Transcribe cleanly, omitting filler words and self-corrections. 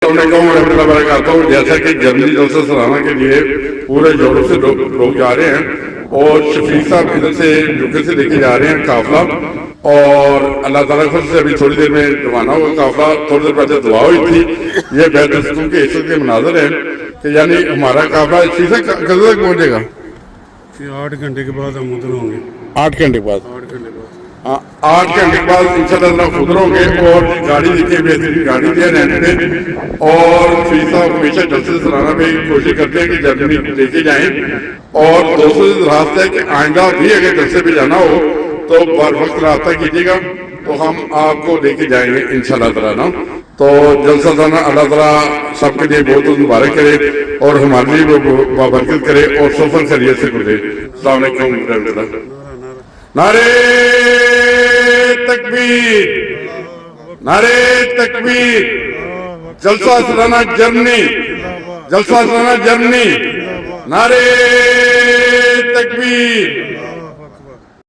جیسا کہ جرمنی جلسہ سالانہ کے لیے پورے یورپ سے لوگ جا رہے ہیں اور شفیق صاحب ادھر سے یوکے سے لے کے جا رہے ہیں قافلہ، اور اللہ تعالیٰ کے فضل سے ابھی تھوڑی دیر میں روانہ ہوگا قافلہ۔ تھوڑی دیر پہلے دعا ہوئی تھی، یہ بیت السکون کے عزت کے مناظر ہیں کہ یعنی ہمارا قافلہ شفیق صاحب کب تک پہنچے گا؟ 8 گھنٹے کے بعد ہم ادھر ہوں گے۔ 8 گھنٹے بعد 8 گھنٹے بعد 8 گھنٹے کے بعد انشاءاللہ خود رہوں گے، اور گاڑی دیکھیے بہترین گاڑی دیا رہنے پہ، اور شفیق صاحب ہمیشہ جلسے سالانہ میں کوشش کرتے ہیں کہ جرمنی لے کے جائیں، اور دوستوں سے درخواست ہے کہ آئندہ بھی اگر جلسے پہ جانا ہو تو بر وقت رابطہ کیجیے گا، تو ہم آپ کو لے کے جائیں گے انشاءاللہ تعالیٰ نا۔ تو جلسہ سالانہ اللہ تعالیٰ سب کے لیے بہت مبارک کرے اور ہمارے لیے وہ بابرکت کرے اور سفر خیریت سے گزرے۔ السلام علیکم ورحمۃ اللہ۔ نعرے تکبیر، نعرے تکبیر، جلسہ سالانہ جرمنی، جلسہ سالانہ جرمنی، نعرے تکبیر۔